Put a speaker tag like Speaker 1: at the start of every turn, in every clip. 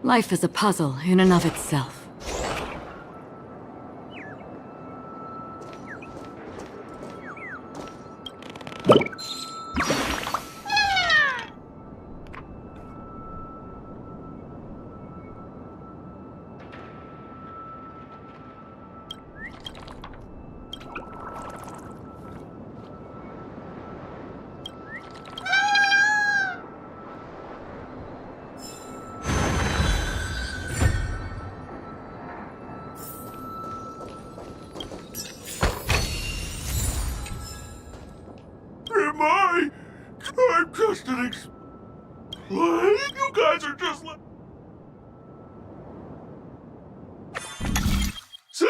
Speaker 1: Life is a puzzle in and of itself.
Speaker 2: I'm just an You guys are just like... See?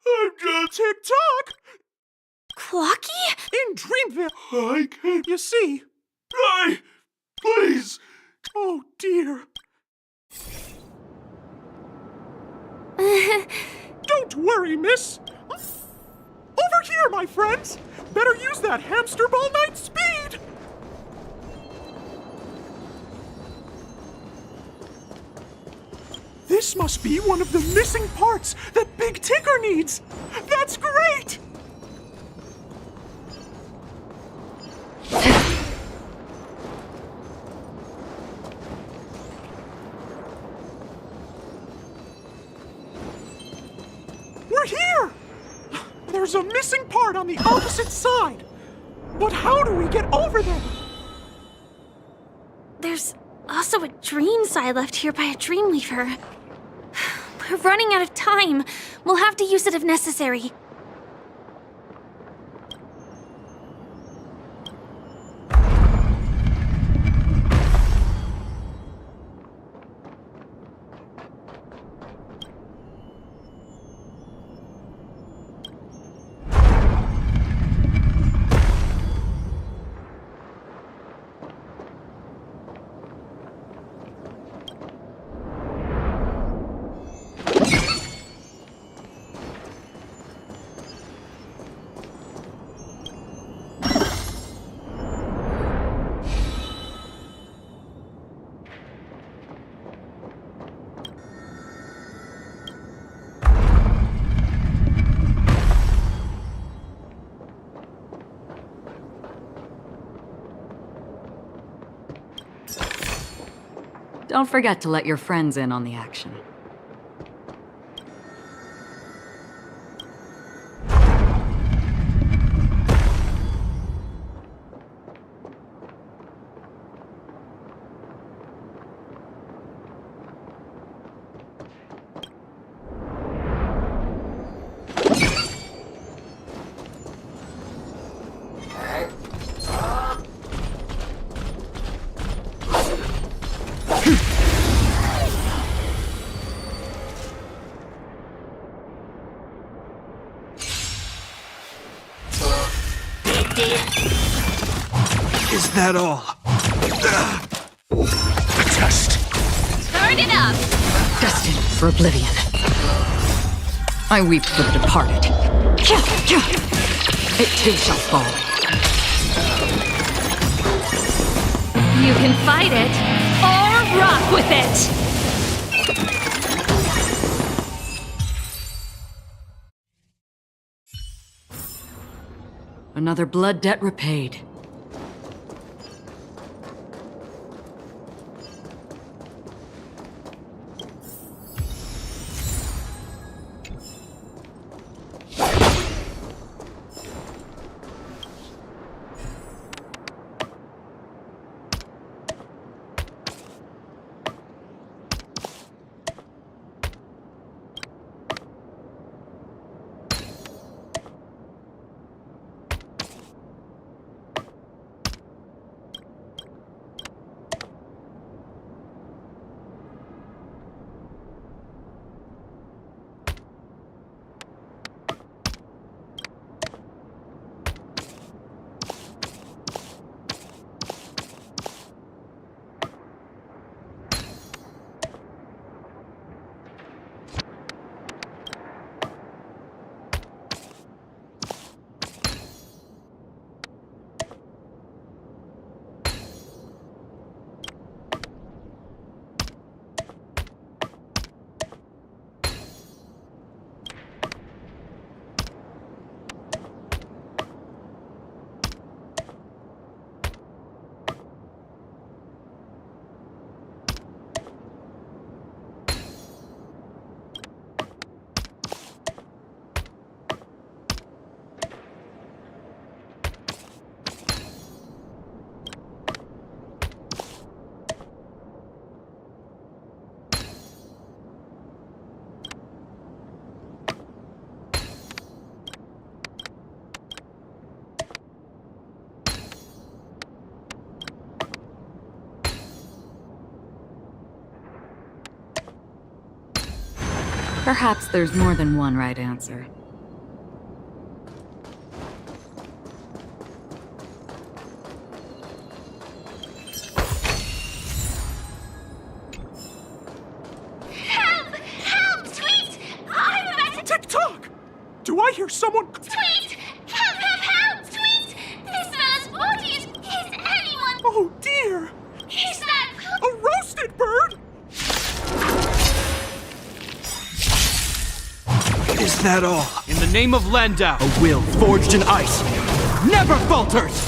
Speaker 2: I'm just...
Speaker 3: Tick-tock!
Speaker 4: Clocky?
Speaker 3: In Dreamville!
Speaker 2: I can't...
Speaker 3: You see?
Speaker 2: Please!
Speaker 3: Oh, dear. Don't worry, miss. Over here, my friends! Better use that hamster ball night speed! This must be one of the missing parts that Big Tinker needs! That's great! We're here! There's a missing part on the opposite side! But how do we get over there?
Speaker 4: There's also a dream side left here by a Dreamweaver. We're running out of time. We'll have to use it if necessary.
Speaker 1: Don't forget to let your friends in on the action.
Speaker 3: Is that all? A test.
Speaker 4: Turn it up!
Speaker 1: Destined for oblivion. I weep for the departed. It too shall fall.
Speaker 4: You can fight it, or rock with it!
Speaker 1: Another blood debt repaid. Perhaps there's more than one right answer.
Speaker 4: Help! Help! Tweet! I'm about to...
Speaker 3: Tick-tock! Do I hear someone...
Speaker 4: Tweet! Help! Help! Help! Tweet! This fellow's body is anyone...
Speaker 3: Oh, dear!
Speaker 4: Is that...
Speaker 3: A roasted bird?
Speaker 5: Is that all? In the name of Landau, a will forged in ice never falters!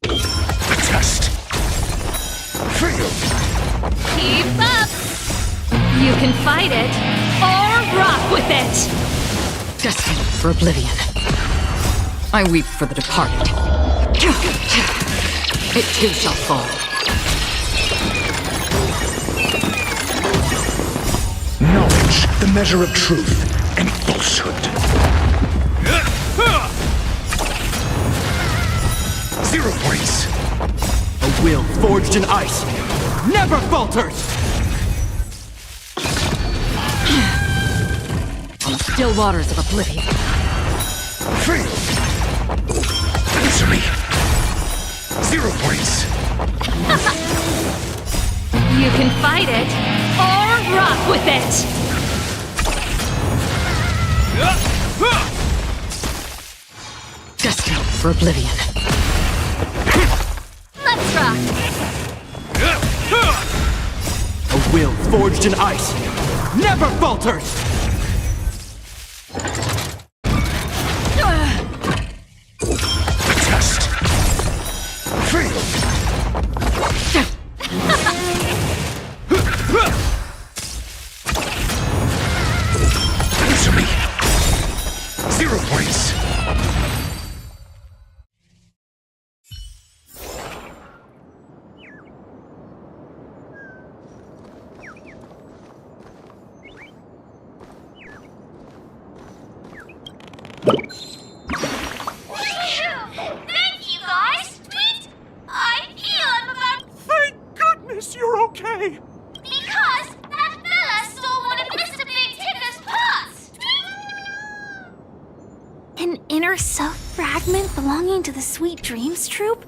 Speaker 2: The test. Failed.
Speaker 4: Keep up! You can fight it, or rock with it!
Speaker 1: Destined for oblivion. I weep for the departed. It too shall fall.
Speaker 2: Knowledge, the measure of truth and falsehood. 0 points.
Speaker 5: A will forged in ice never falters!
Speaker 1: On the still waters of oblivion.
Speaker 2: Failed. Answer me. 0 points.
Speaker 4: You can fight it, or rock with it!
Speaker 1: Destined for oblivion.
Speaker 4: Let's rock!
Speaker 5: A will forged in ice never falters!
Speaker 2: The test. Failed. Answer me. 0 points.
Speaker 4: Thank you, guys! Tweet! I feel I'm about...
Speaker 3: Thank goodness you're okay!
Speaker 4: Because that fella stole one of Mr. Big Ticker's pots! An inner self fragment belonging to the Sweet Dreams troupe?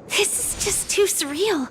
Speaker 4: This is just too surreal.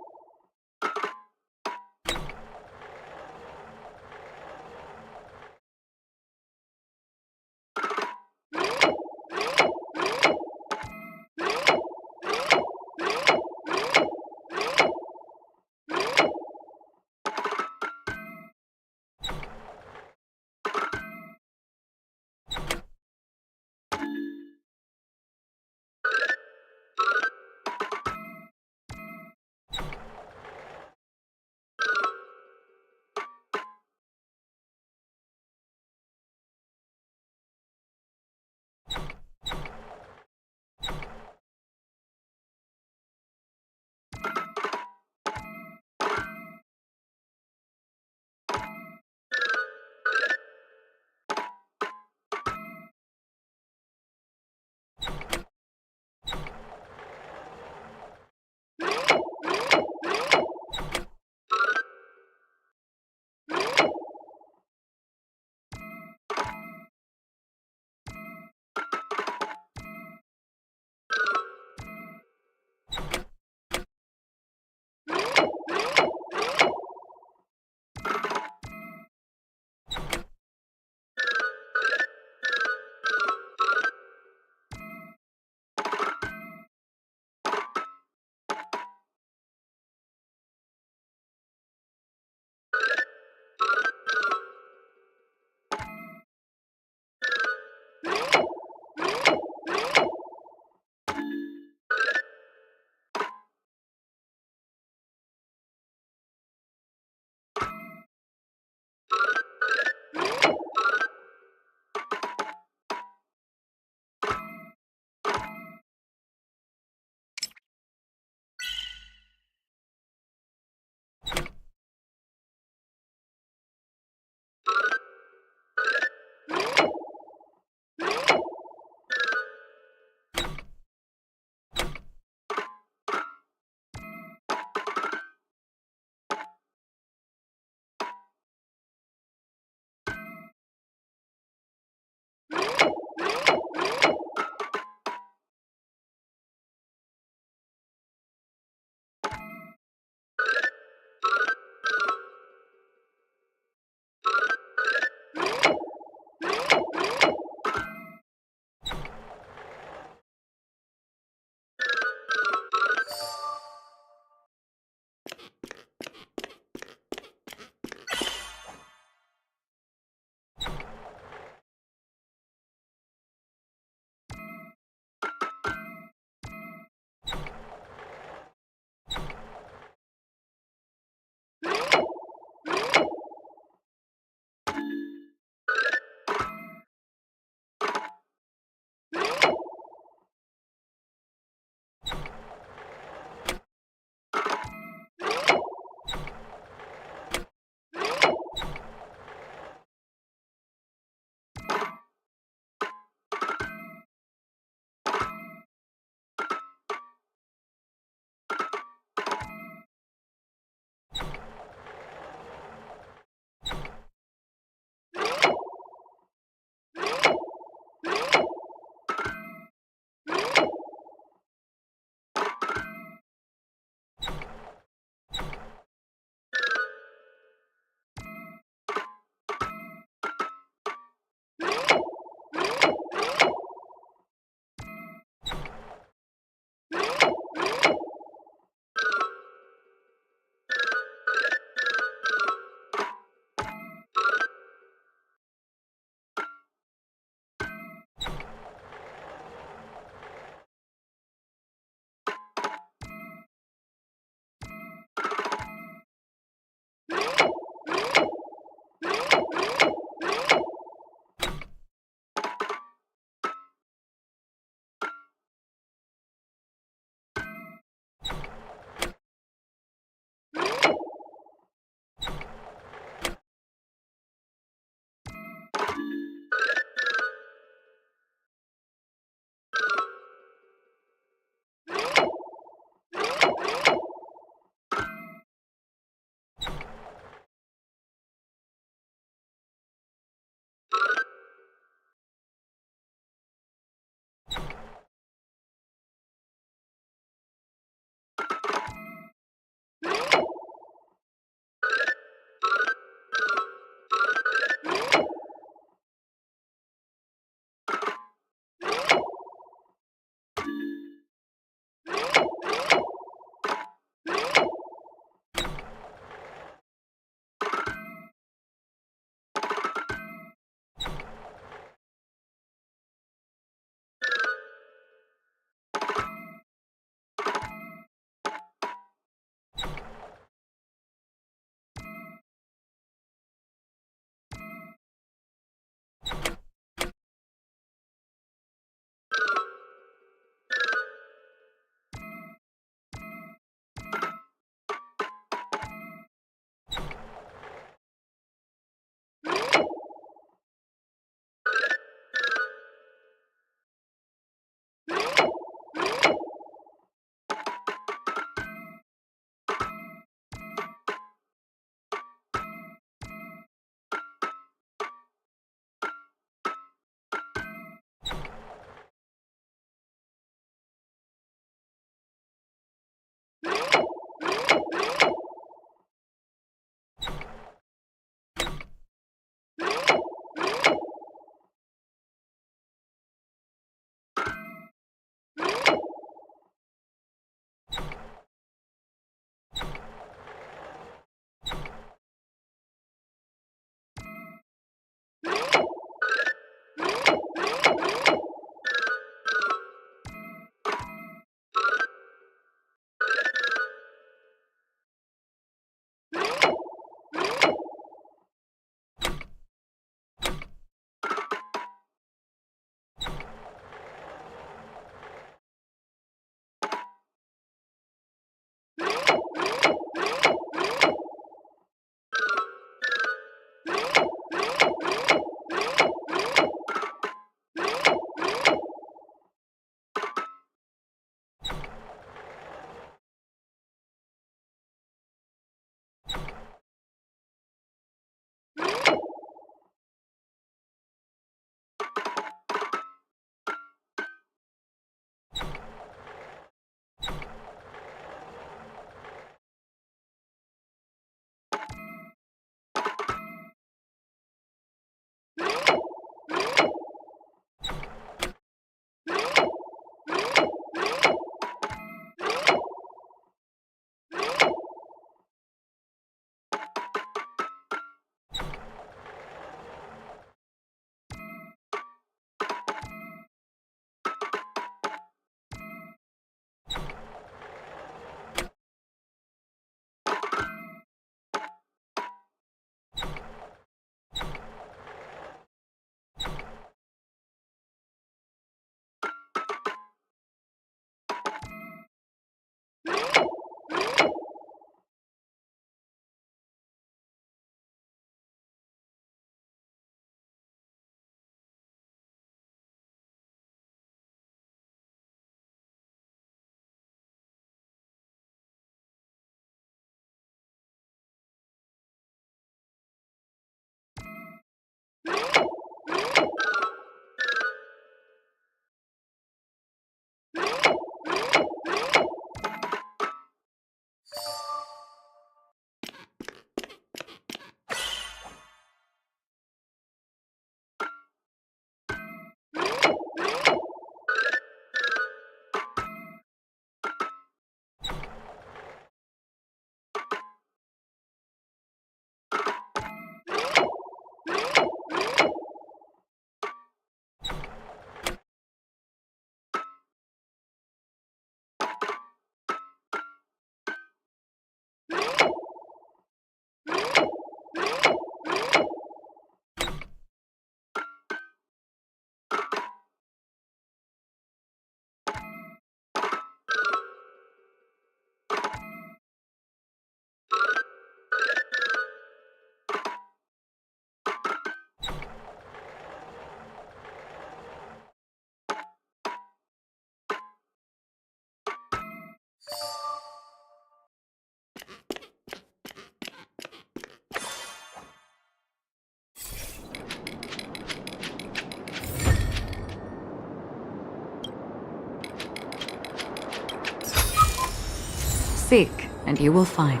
Speaker 1: Seek, and you will find.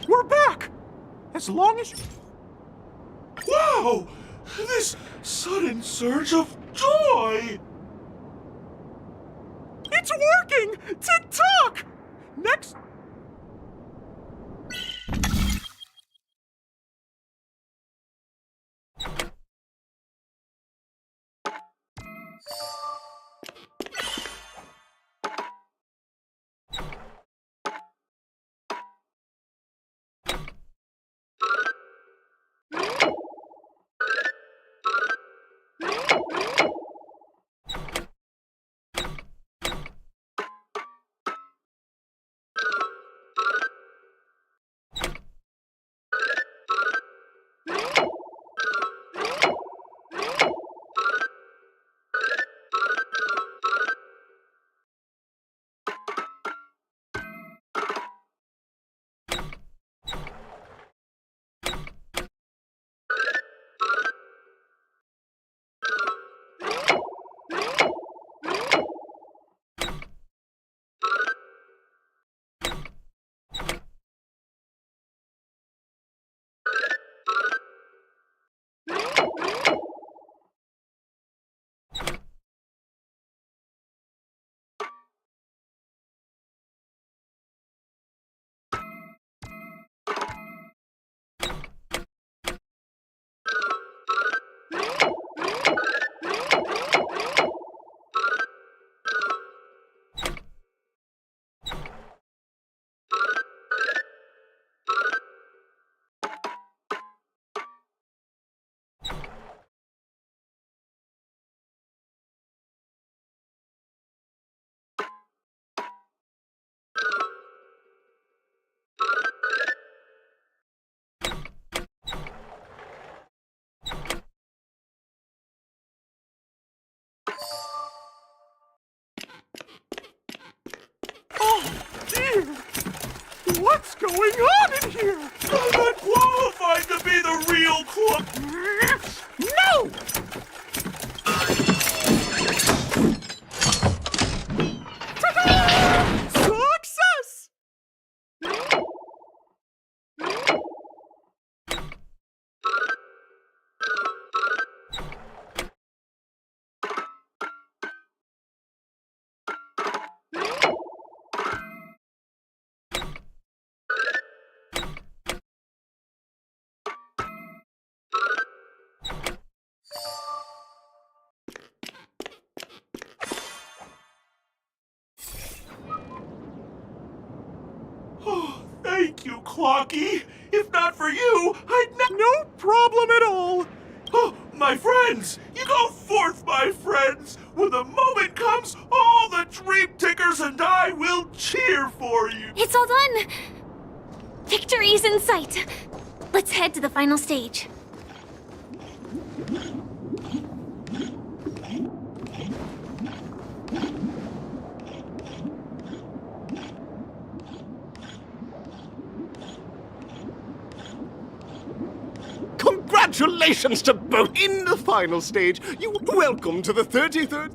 Speaker 3: We're back! As long as you...
Speaker 2: Wow! This sudden surge of joy!
Speaker 3: It's working! Tick-tock! Next... Oh, dear! What's going on in here?
Speaker 2: I'm not qualified to be the real clock.
Speaker 3: No! Ta-da! Success!
Speaker 2: Oh, thank you, Clocky. If not for you, I'd
Speaker 3: No problem at all.
Speaker 2: Oh, my friends! You go forth, my friends! When the moment comes, all the dream tickers and I will cheer for you!
Speaker 4: It's all done! Victory's in sight! Let's head to the final stage.
Speaker 6: Congratulations to both in the final stage. You welcome to the 33rd.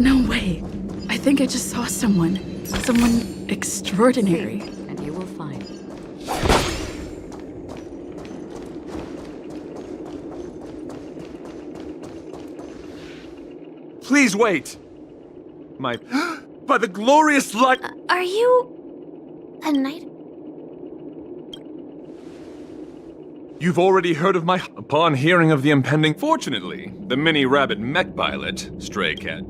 Speaker 1: No way. I think I just saw someone. Someone extraordinary. And you will find.
Speaker 2: Please wait. By the glorious light.
Speaker 4: Are you a knight?
Speaker 2: You've already heard of my. Upon hearing of the impending. Fortunately, the mini rabbit mech pilot, Stray Cat.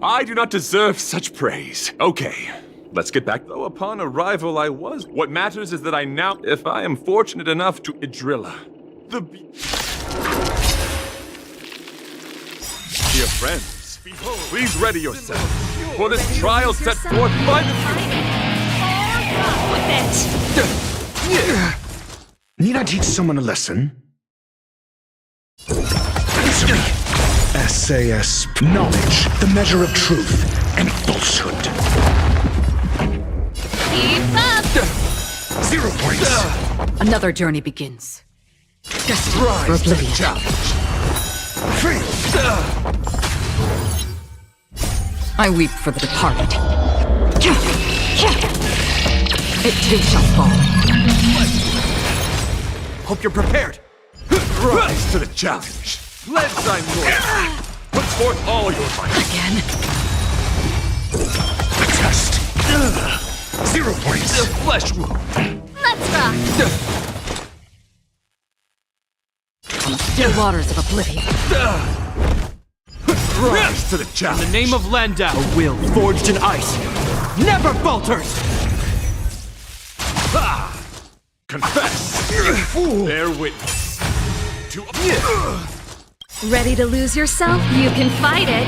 Speaker 2: I do not deserve such praise. Okay, let's get back. Though upon arrival I was. What matters is that I now, if I am fortunate enough to Idrilla, the. Dear friends, please ready yourselves for this trial set forth by the.
Speaker 4: With it!
Speaker 7: Need I teach someone a lesson? Answer me. SAS. Knowledge, the measure of truth and falsehood.
Speaker 4: Keep up!
Speaker 7: 0 points.
Speaker 1: Another journey begins. Destined for
Speaker 7: Rise to the
Speaker 1: oblivion.
Speaker 7: challenge. Fail.
Speaker 1: I weep for the departed. It too shall fall.
Speaker 5: Hope you're prepared.
Speaker 2: Rise to the challenge. Pledge thy glory. Put forth all your might.
Speaker 1: Again.
Speaker 7: A test. 0 points.
Speaker 2: The flesh wound.
Speaker 4: Let's rock!
Speaker 1: On the still waters of oblivion.
Speaker 2: Rise to the
Speaker 5: In
Speaker 2: challenge.
Speaker 5: the name of Landau, a will forged in ice never falters.
Speaker 2: Confess. Bear witness. To.
Speaker 4: Ready to lose yourself? You can fight it,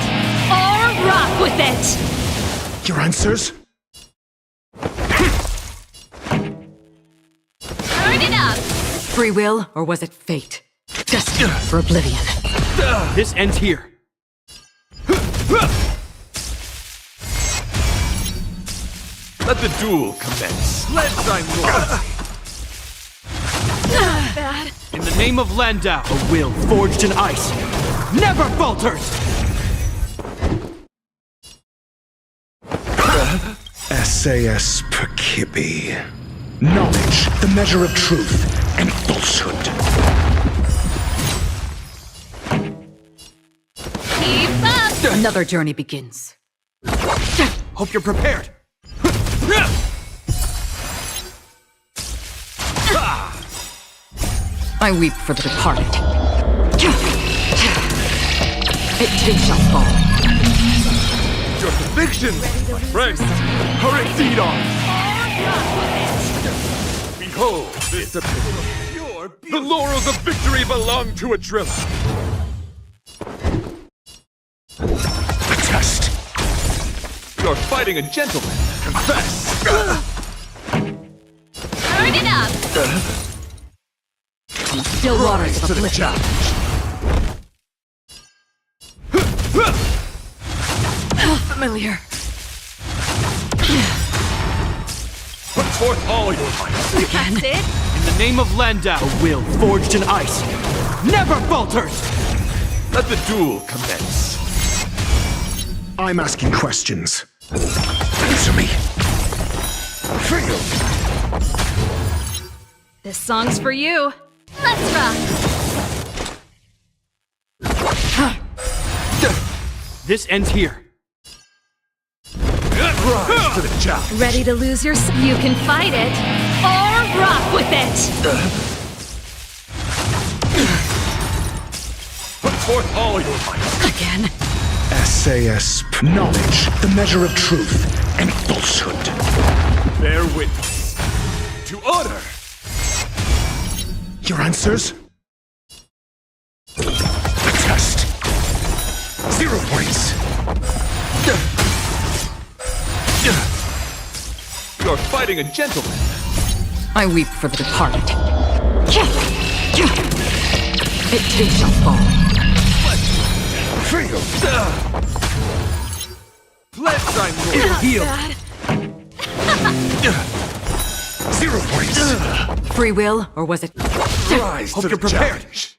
Speaker 4: or rock with it!
Speaker 7: Your answers?
Speaker 4: Turn it up!
Speaker 1: Free will, or was it fate? Destined for oblivion.
Speaker 5: This ends here.
Speaker 2: Let the duel commence. Pledge thy glory.
Speaker 4: Bad.
Speaker 5: In the name of Landau, a will forged in ice never falters.
Speaker 7: SAS Pakek. Knowledge, the measure of truth and falsehood.
Speaker 4: Keep up!
Speaker 1: Another journey begins.
Speaker 5: Hope you're prepared.
Speaker 1: I weep for the departed. It too shall fall.
Speaker 2: Your convictions, my friends, are indeed ours. Behold, this epistle. The laurels of victory belong to Idrilla.
Speaker 7: A test.
Speaker 2: You're fighting a gentleman. Confess.
Speaker 4: Turn it up!
Speaker 1: On the still waters of
Speaker 2: To the
Speaker 1: oblivion.
Speaker 2: challenge.
Speaker 1: Familiar.
Speaker 2: Put forth all your might.
Speaker 4: That's it?
Speaker 5: In the name of Landau, a will forged in ice never falters.
Speaker 2: Let the duel commence.
Speaker 7: I'm asking questions. Answer me. Fail.
Speaker 4: This song's for you. Let's rock!
Speaker 5: This ends here.
Speaker 2: Rise to the challenge.
Speaker 4: Ready to lose yourself? You can fight it, or rock with it!
Speaker 2: Put forth all your might.
Speaker 1: Again.
Speaker 7: SAS knowledge, the measure of truth and falsehood.
Speaker 2: Bear witness. To honor.
Speaker 7: Your answers? A test. 0 points.
Speaker 2: You're fighting a gentleman.
Speaker 1: I weep for the departed. It too shall fall.
Speaker 7: Fail.
Speaker 2: Pledge thy glory.
Speaker 5: Heal.
Speaker 7: 0 points.
Speaker 1: Free will, or was it?
Speaker 2: Rise
Speaker 5: Hope
Speaker 2: to
Speaker 5: you're
Speaker 2: the
Speaker 5: prepared.
Speaker 2: challenge.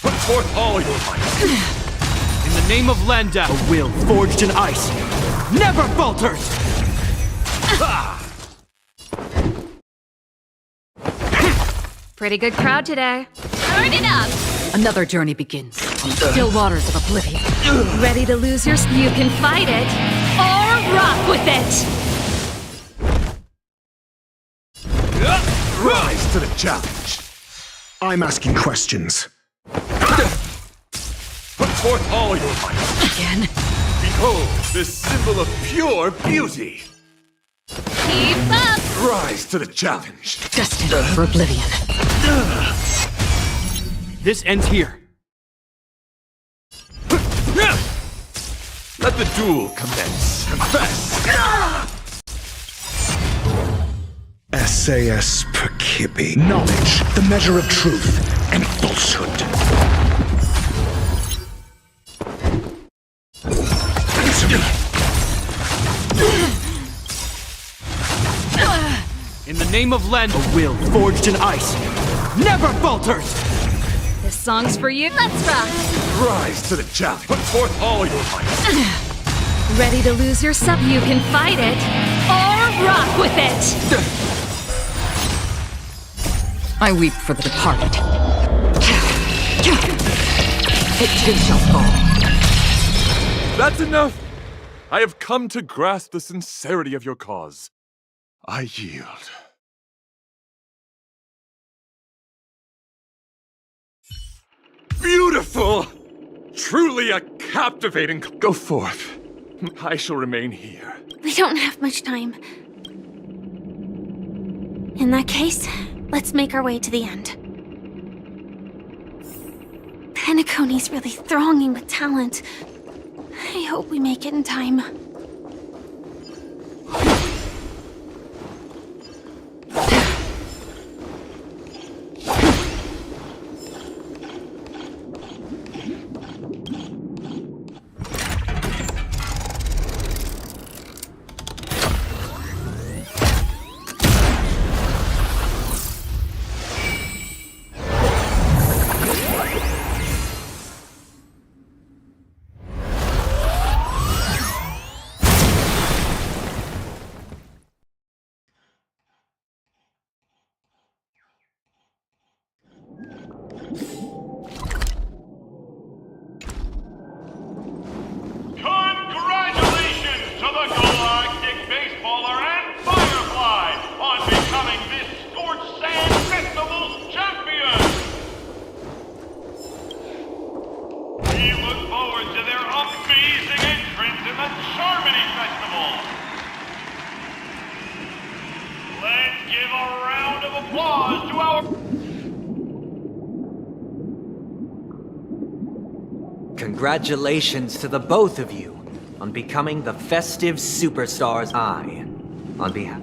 Speaker 2: Put forth all your might.
Speaker 5: In the name of Landau, a will forged in ice never falters.
Speaker 8: Pretty good crowd today. Turn it up!
Speaker 1: Another journey begins on the still waters of oblivion.
Speaker 8: Ready to lose your... You can fight it, or rock with it!
Speaker 7: Rise to the challenge. I'm asking questions.
Speaker 2: Put forth all your might.
Speaker 1: Again?
Speaker 2: Behold, this symbol of pure beauty.
Speaker 8: Keep up!
Speaker 2: Rise to the challenge.
Speaker 1: Destined for oblivion.
Speaker 5: This ends here.
Speaker 2: Let the duel commence. Confess.
Speaker 7: SAS Pakek. Knowledge, the measure of truth and falsehood. Answer me.
Speaker 5: In the name of Lend, a will forged in ice never falters!
Speaker 8: This song's for you. Let's rock!
Speaker 2: Rise to the challenge. Put forth all your might.
Speaker 8: Ready to lose yourself? You can fight it, or rock with it!
Speaker 1: I weep for the departed. It too shall fall.
Speaker 2: That's enough. I have come to grasp the sincerity of your cause. I yield. Beautiful! Truly a captivating... Go forth. I shall remain here.
Speaker 4: We don't have much time. In that case, let's make our way to the end. Penacony's really thronging with talent. I hope we make it in time.
Speaker 9: Congratulations to the Galactic Baseballer and Firefly on becoming this Scorched Sand Festival's champion! We look forward to their amazing entrance in the Charmony Festival! Let's give a round of applause to our...
Speaker 10: Congratulations to the both of you on becoming the festive superstars. On behalf...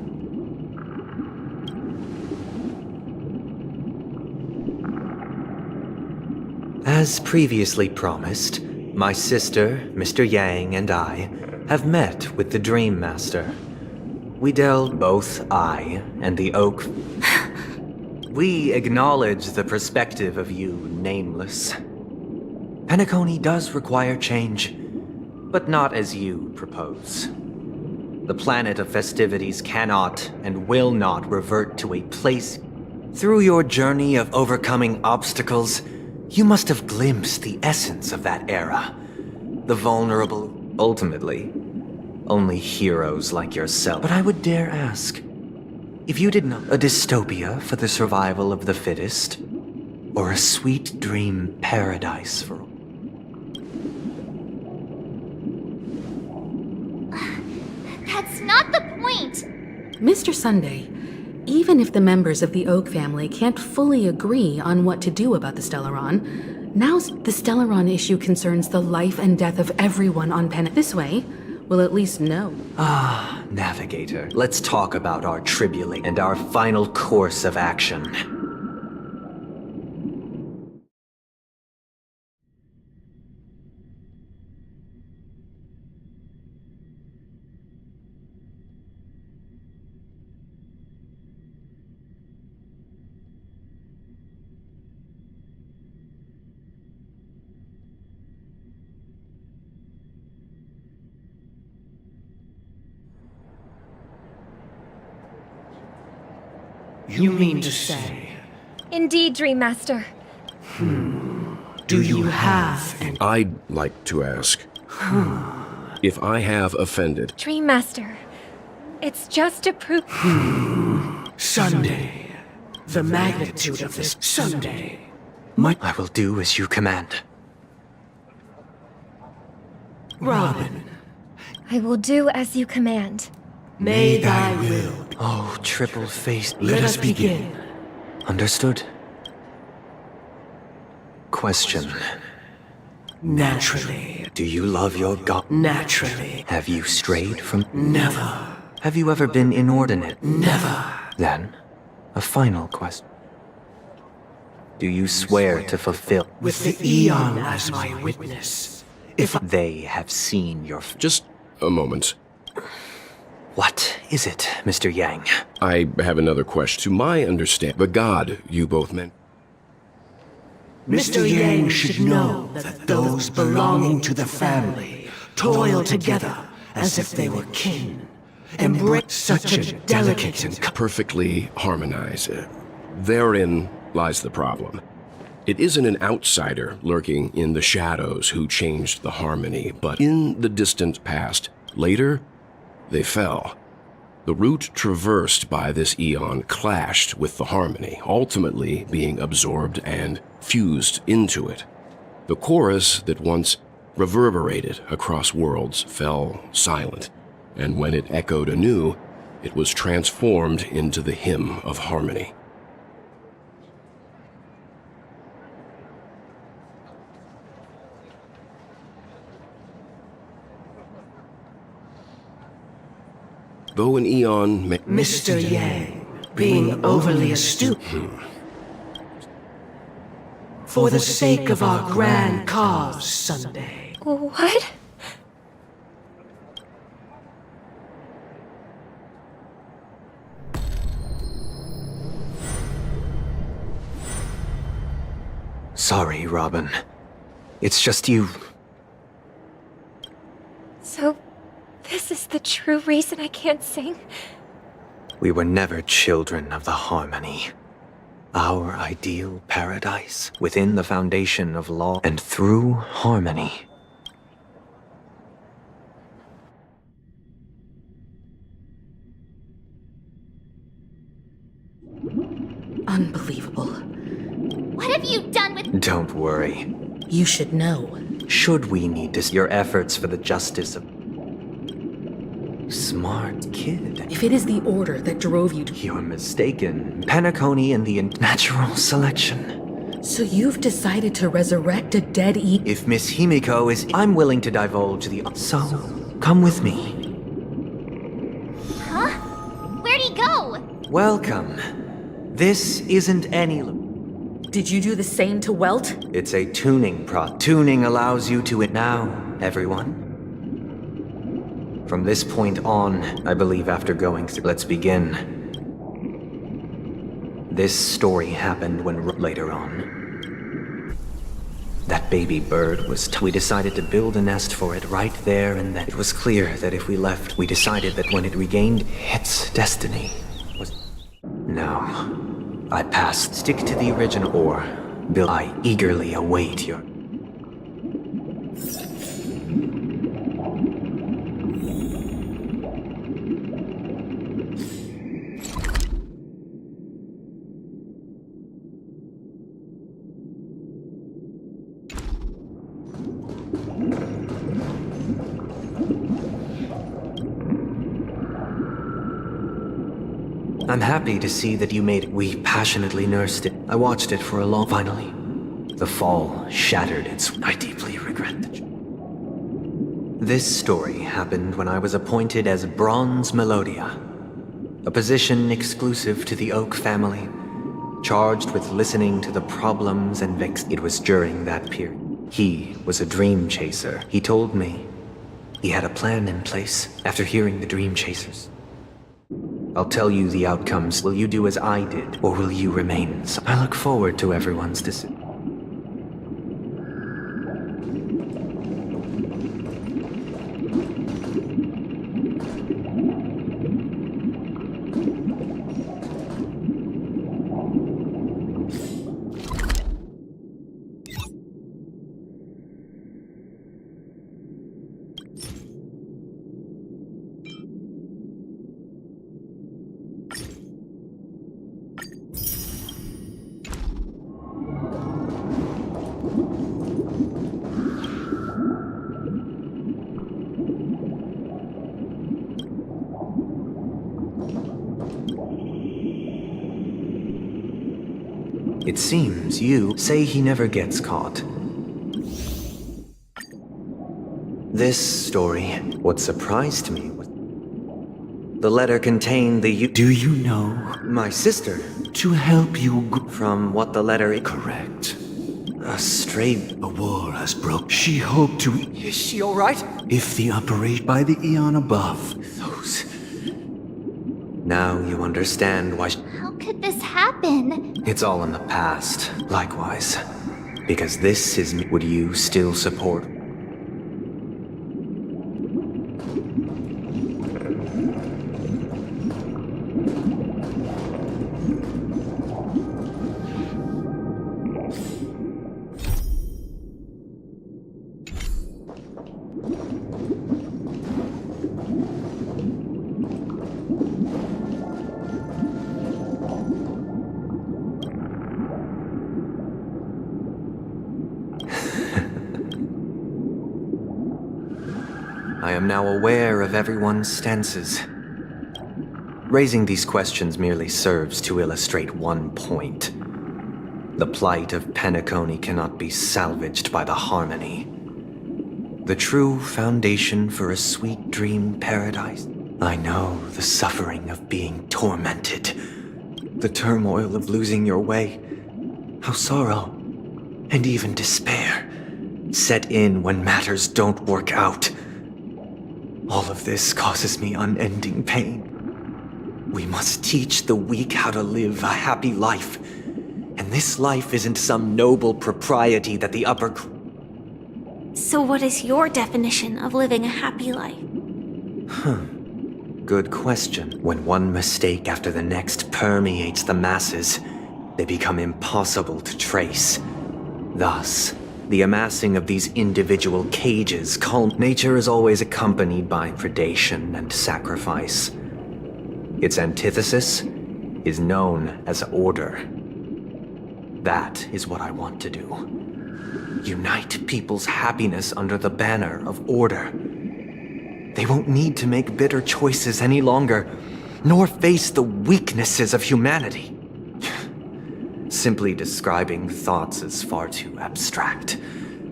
Speaker 10: As previously promised, my sister, Mr. Yang, and I have met with the Dream Master. We delved both I and the Oak. We acknowledge the perspective of you, Nameless. Penacony does require change, but not as you propose. The planet of festivities cannot and will not revert to a place. Through your journey of overcoming obstacles, you must have glimpsed the essence of that era. The vulnerable, ultimately, only heroes like yourself. But I would dare ask, if you did not a dystopia for the survival of the fittest, or a sweet dream paradise for all.
Speaker 4: That's not the point!
Speaker 11: Mr. Sunday, even if the members of the Oak family can't fully agree on what to do about the Stellaron, now the Stellaron issue concerns the life and death of everyone on Pen. This way, we'll at least know.
Speaker 10: Ah, Navigator, let's talk about our tribulation and our final course of action.
Speaker 5: You mean to say
Speaker 12: Indeed, Dream Master.
Speaker 13: Do you have an... I'd like to ask, if I have offended...
Speaker 12: Dream Master, it's just to prove...
Speaker 13: Sunday. The magnitude of this Sunday.
Speaker 10: I will do as you command.
Speaker 13: Robin.
Speaker 12: I will do as you command.
Speaker 13: May thy will.
Speaker 10: Oh, triple-faced.
Speaker 13: Let us begin.
Speaker 10: Understood. Question.
Speaker 13: Naturally.
Speaker 10: Do you love your god?
Speaker 13: Naturally.
Speaker 10: Have you strayed from?
Speaker 13: Never.
Speaker 10: Have you ever been inordinate?
Speaker 13: Never.
Speaker 10: Then, a final question. Do you swear to fulfill?
Speaker 13: With the Eon as my witness. If
Speaker 10: they have seen your...
Speaker 13: Just a moment.
Speaker 10: What is it, Mr. Yang?
Speaker 13: I have another question. To my understanding, the god you both meant...
Speaker 14: Mr. Yang should know that those belonging to the family toil together as if they were kin. Embrace such a delicate and
Speaker 13: perfectly harmonized. Therein lies the problem. It isn't an outsider lurking in the shadows who changed the harmony, but in the distant past, later, they fell. The route traversed by this eon clashed with the harmony, ultimately being absorbed and fused into it. The chorus that once reverberated across worlds fell silent, and when it echoed anew, it was transformed into the hymn of harmony. Though an eon may...
Speaker 14: Mr. Yang, being overly astute. For the sake of our grand cause, Sunday.
Speaker 12: What?
Speaker 10: Sorry, Robin. It's just you.
Speaker 12: So, this is the true reason I can't sing?
Speaker 10: We were never children of the harmony. Our ideal paradise, within the foundation of law and through harmony.
Speaker 11: Unbelievable.
Speaker 4: What have you done with...
Speaker 10: Don't worry.
Speaker 11: You should know.
Speaker 10: Should we need to... Your efforts for the justice of... Smart kid.
Speaker 11: If it is the order that drove you to...
Speaker 10: You're mistaken. Penacony and the natural selection.
Speaker 11: So you've decided to resurrect a dead
Speaker 10: If Miss Himiko is... I'm willing to divulge the... So, come with me.
Speaker 4: Huh? Where'd he go?
Speaker 10: Welcome. This isn't any...
Speaker 11: Did you do the same to Welt?
Speaker 10: It's a tuning Tuning allows you to... Now, everyone. From this point on, I believe after going through... Let's begin. This story happened when... Later on. That baby bird was... We decided to build a nest for it right there and then. It was clear that if we left, we decided that when it regained its destiny was... No. I passed. Stick to the original or... Bill, I eagerly await your... I'm happy to see that you made it. We passionately nursed it. I watched it for a long... Finally, the fall shattered its... I deeply regret it. This story happened when I was appointed as Bronze Melodia, a position exclusive to the Oak family, charged with listening to the problems and It was during that period. He was a dream chaser. He told me he had a plan in place after hearing the dream chasers. I'll tell you the outcomes. Will you do as I did, or will you remain? I look forward to everyone's decision. It seems you say he never gets caught. This story, what surprised me was the letter contained the
Speaker 14: Do you know?
Speaker 10: my sister.
Speaker 14: To help you
Speaker 10: From what the letter
Speaker 14: correct.
Speaker 10: a stray.
Speaker 14: A war has broke. She hoped to.
Speaker 10: Is she all right?
Speaker 14: If the operation by the eon above.
Speaker 10: Those. Now you understand why.
Speaker 4: How could this happen?
Speaker 10: It's all in the past. Likewise, because this is. Would you still support? I am now aware of everyone's stances. Raising these questions merely serves to illustrate one point. The plight of Penacony cannot be salvaged by the harmony. The true foundation for a sweet dream paradise. I know the suffering of being tormented, the turmoil of losing your way, how sorrow and even despair set in when matters don't work out. All of this causes me unending pain. We must teach the weak how to live a happy life. And this life isn't some noble propriety that the upper...
Speaker 4: So what is your definition of living a happy life?
Speaker 10: Good question. When one mistake after the next permeates the masses, they become impossible to trace. Thus, the amassing of these individual cages nature is always accompanied by predation and sacrifice. Its antithesis is known as order. That is what I want to do. Unite people's happiness under the banner of order. They won't need to make bitter choices any longer, nor face the weaknesses of humanity. Simply describing thoughts is far too abstract,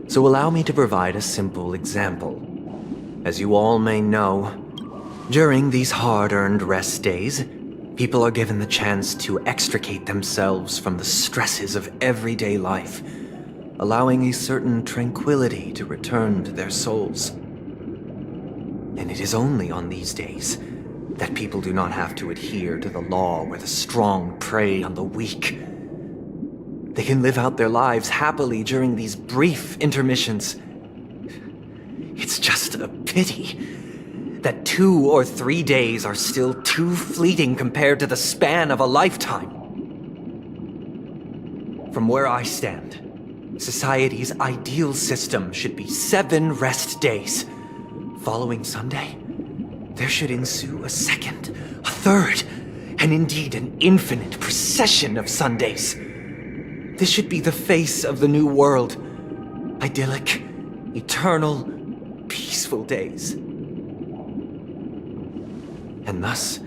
Speaker 10: so allow me to provide a simple example. As you all may know, during these hard-earned rest days, people are given the chance to extricate themselves from the stresses of everyday life, allowing a certain tranquility to return to their souls. And it is only on these days that people do not have to adhere to the law where the strong prey on the weak. They can live out their lives happily during these brief intermissions. It's just a pity that 2 or 3 days are still too fleeting compared to the span of a lifetime. From where I stand, society's ideal system should be 7 rest days. Following Sunday, there should ensue a second, a third, and indeed an infinite procession of Sundays. This should be the face of the new world. Idyllic, eternal, peaceful days. And thus,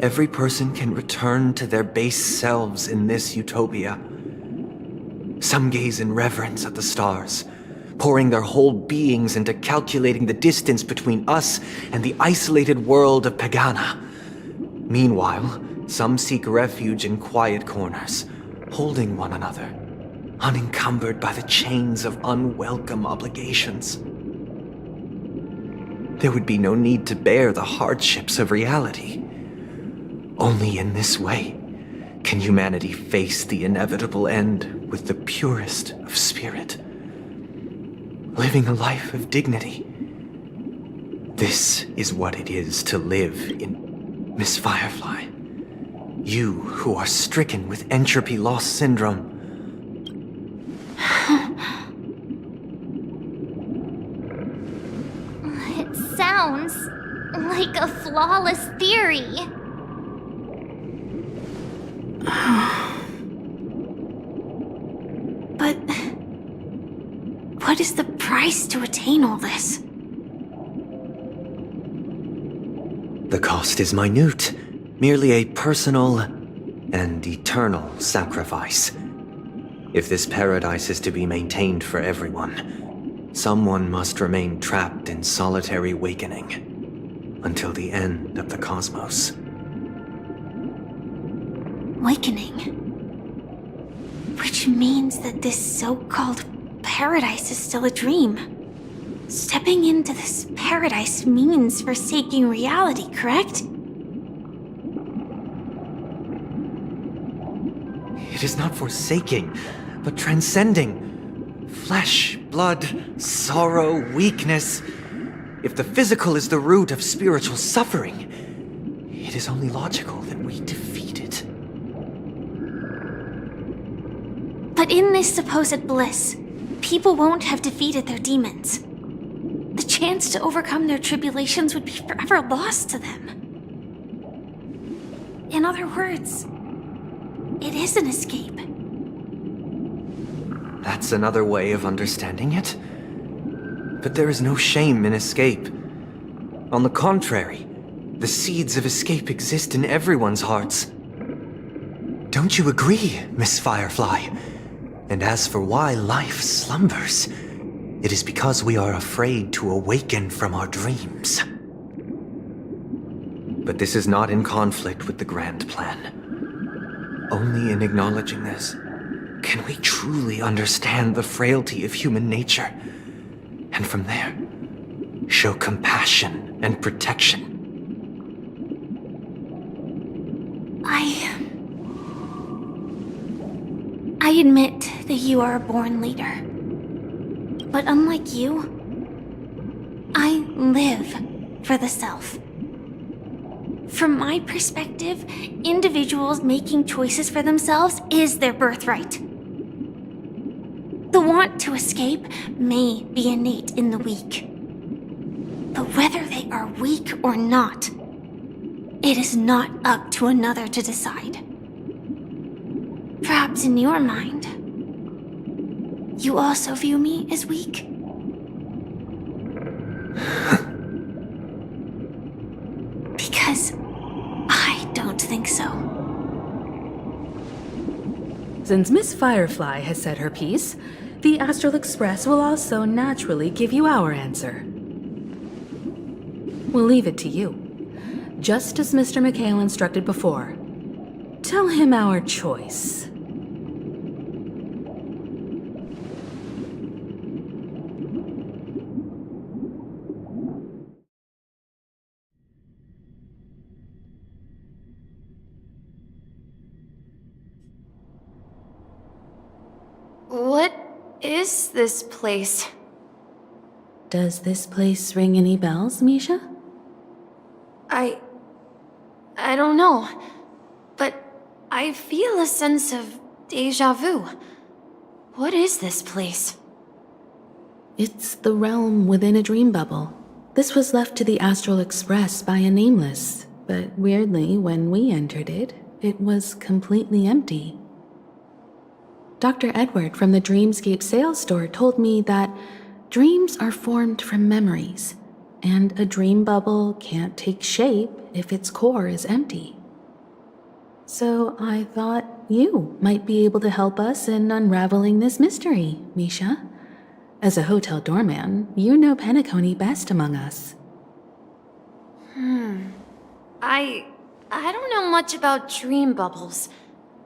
Speaker 10: every person can return to their base selves in this utopia. Some gaze in reverence at the stars, pouring their whole beings into calculating the distance between us and the isolated world of Pagana. Meanwhile, some seek refuge in quiet corners, holding one another, unencumbered by the chains of unwelcome obligations. There would be no need to bear the hardships of reality. Only in this way can humanity face the inevitable end with the purest of spirit, living a life of dignity. This is what it is to live in Miss Firefly. You who are stricken with entropy loss syndrome.
Speaker 4: It sounds like a flawless theory. But what is the price to attain all this?
Speaker 10: The cost is minute, merely a personal and eternal sacrifice. If this paradise is to be maintained for everyone, someone must remain trapped in solitary awakening until the end of the cosmos.
Speaker 4: Awakening. Which means that this so-called paradise is still a dream. Stepping into this paradise means forsaking reality, correct?
Speaker 10: It is not forsaking, but transcending. Flesh, blood, sorrow, weakness. If the physical is the root of spiritual suffering, it is only logical that we defeat it.
Speaker 4: But in this supposed bliss, people won't have defeated their demons. The chance to overcome their tribulations would be forever lost to them. In other words, it is an escape.
Speaker 10: That's another way of understanding it. But there is no shame in escape. On the contrary, the seeds of escape exist in everyone's hearts. Don't you agree, Miss Firefly? And as for why life slumbers, it is because we are afraid to awaken from our dreams. But this is not in conflict with the grand plan. Only in acknowledging this can we truly understand the frailty of human nature, and from there, show compassion and protection.
Speaker 4: I admit that you are a born leader. But unlike you, I live for the self. From my perspective, individuals making choices for themselves is their birthright. The want to escape may be innate in the weak. But whether they are weak or not, it is not up to another to decide. Perhaps in your mind, you also view me as weak? Because I don't think so.
Speaker 11: Since Miss Firefly has said her piece, the Astral Express will also naturally give you our answer. We'll leave it to you. Just as Mr. McHale instructed before. Tell him our choice.
Speaker 15: What is this place?
Speaker 11: Does this place ring any bells, Misha?
Speaker 15: I don't know, but I feel a sense of deja vu. What is this place?
Speaker 11: It's the realm within a dream bubble. This was left to the Astral Express by a nameless, but weirdly, when we entered it, it was completely empty. Dr. Edward from the Dreamscape sales store told me that dreams are formed from memories, and a dream bubble can't take shape if its core is empty. So I thought you might be able to help us in unraveling this mystery, Misha. As a hotel doorman, you know Penacony best among us.
Speaker 15: I don't know much about dream bubbles,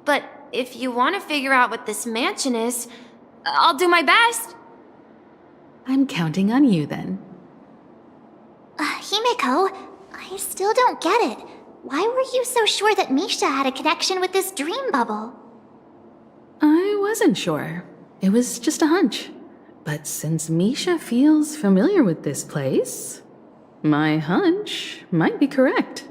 Speaker 15: but if you want to figure out what this mansion is, I'll do my best.
Speaker 11: I'm counting on you then.
Speaker 12: Himeko, I still don't get it. Why were you so sure that Misha had a connection with this dream bubble?
Speaker 11: I wasn't sure. It was just a hunch. But since Misha feels familiar with this place, my hunch might be correct.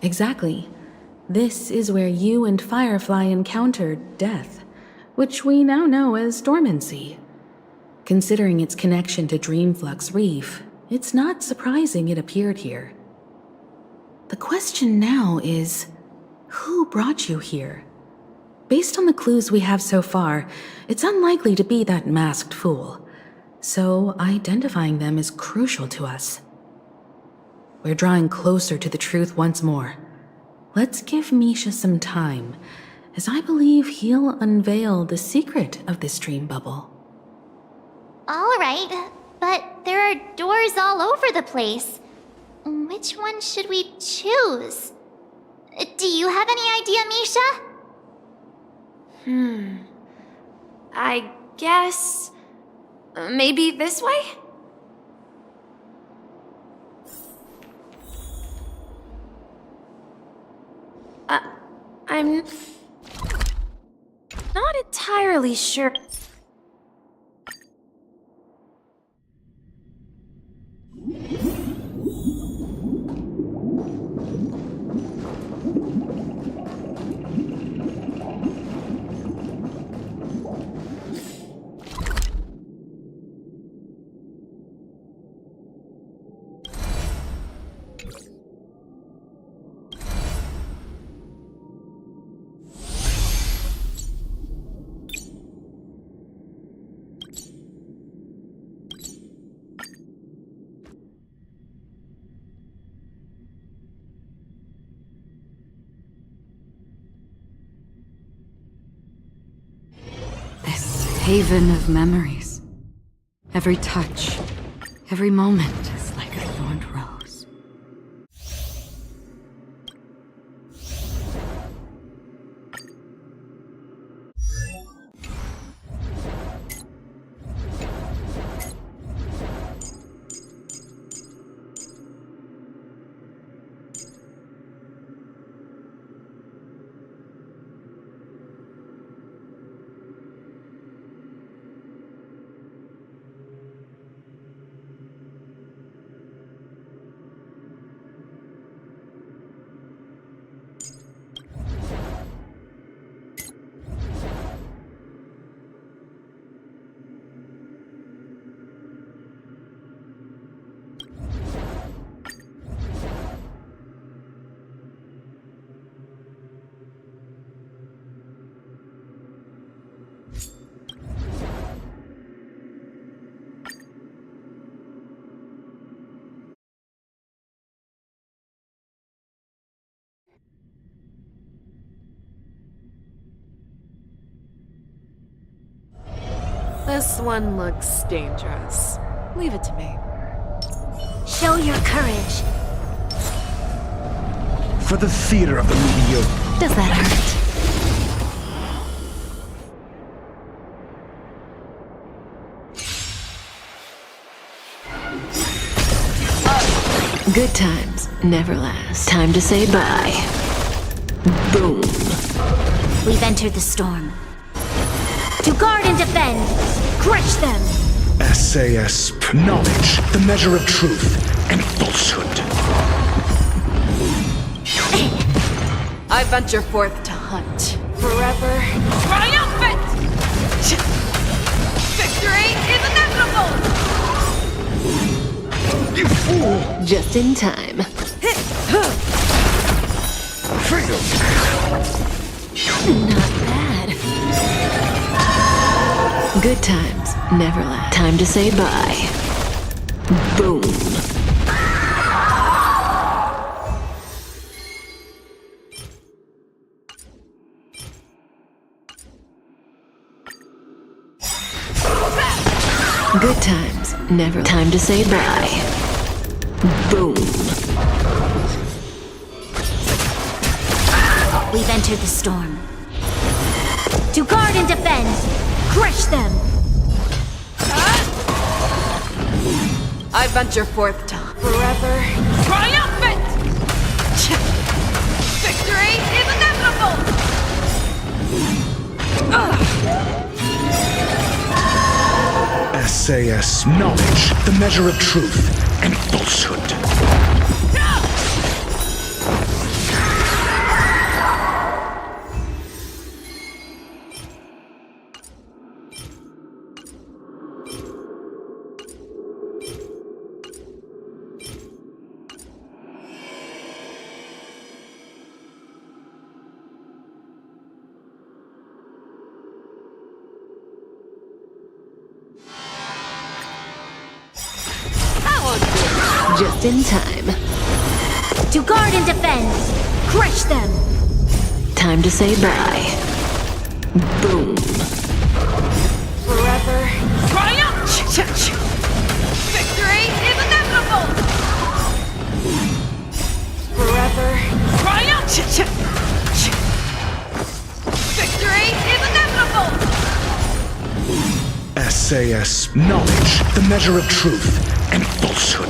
Speaker 11: Exactly. This is where you and Firefly encountered death, which we now know as dormancy. Considering its connection to Dreamflux Reef, it's not surprising it appeared here. The question now is, who brought you here? Based on the clues we have so far, it's unlikely to be that masked fool, so identifying them is crucial to us. We're drawing closer to the truth once more. Let's give Misha some time, as I believe he'll unveil the secret of this dream bubble.
Speaker 12: All right, but there are doors all over the place. Which one should we choose? Do you have any idea, Misha?
Speaker 15: I guess... maybe this way? I'm... not entirely sure.
Speaker 1: Haven of memories. Every touch, every moment is like a thorned rose.
Speaker 16: This one looks dangerous. Leave it to me.
Speaker 12: Show your courage.
Speaker 7: For the theater of the mediocre.
Speaker 8: Does that hurt?
Speaker 16: Good times never last. Time to say bye. Boom.
Speaker 12: We've entered the storm. To guard and defend! Crush them!
Speaker 7: SAS knowledge, the measure of truth and falsehood.
Speaker 16: I venture forth to hunt. Forever triumphant! Victory is inevitable!
Speaker 7: You fool!
Speaker 16: Just in time. Not bad. Good times never last. Time to say bye. Boom. Good times never. Time to say bye. Boom.
Speaker 12: We've entered the storm. To guard and defend! Crush them!
Speaker 16: I venture forth to forever triumphant! Victory is inevitable!
Speaker 7: SAS knowledge, the measure of truth and falsehood.
Speaker 16: Just in time.
Speaker 4: To guard and defend! Crush them!
Speaker 16: Time to say bye. Boom.
Speaker 15: Forever. Triumph! Victory is inevitable! Forever. Triumph! Victory is inevitable!
Speaker 7: SAS. Knowledge, the measure of truth and falsehood.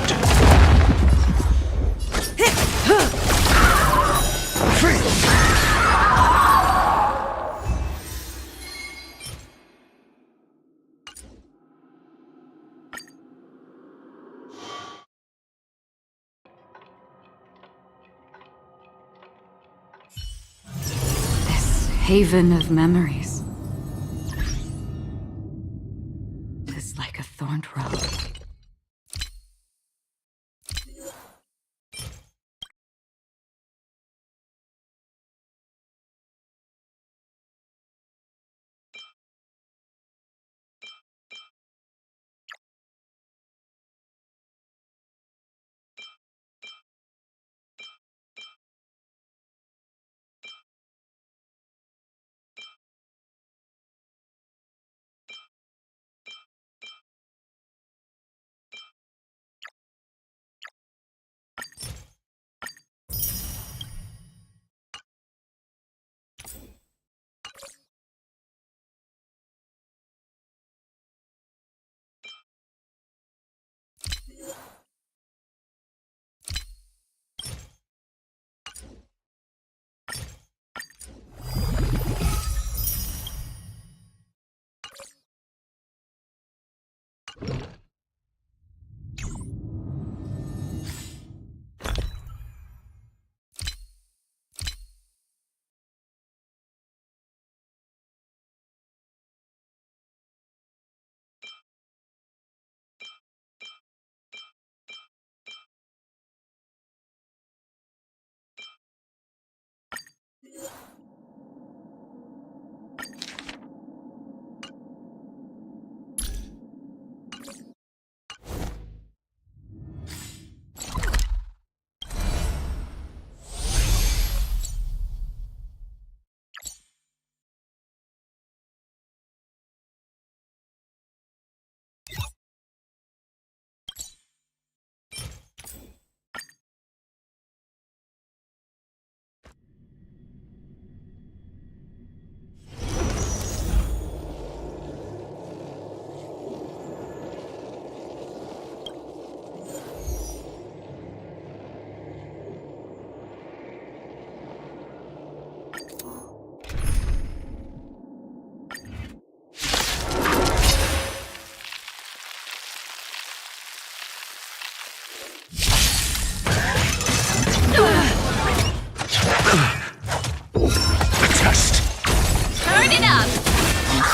Speaker 1: This haven of memories is like a thorned rose.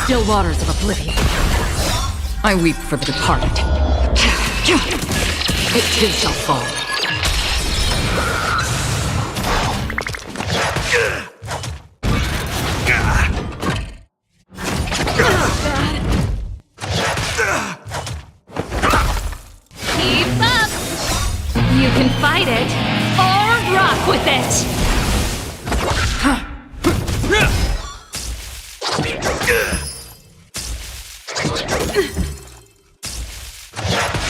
Speaker 1: Still waters of oblivion. I weep for the departed. It too shall fall.
Speaker 8: Keep up! You can fight it, or rock with it!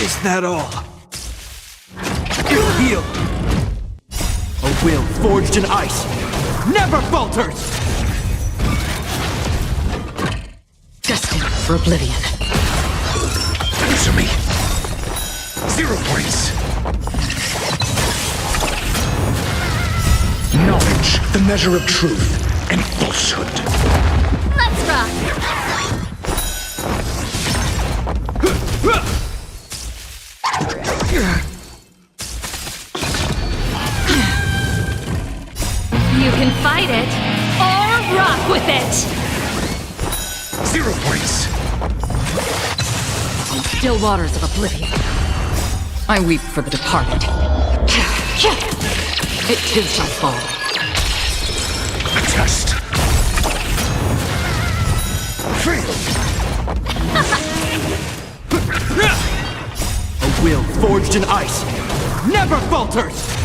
Speaker 5: Is that all? Heal! A will forged in ice never falters!
Speaker 1: Destined for oblivion.
Speaker 7: Answer me. 0 points. Knowledge, the measure of truth and falsehood.
Speaker 4: Let's rock!
Speaker 8: You can fight it, or rock with it!
Speaker 7: 0 points.
Speaker 1: Still waters of oblivion. I weep for the departed. It too shall fall.
Speaker 7: A test. Free.
Speaker 5: A will forged in ice never falters!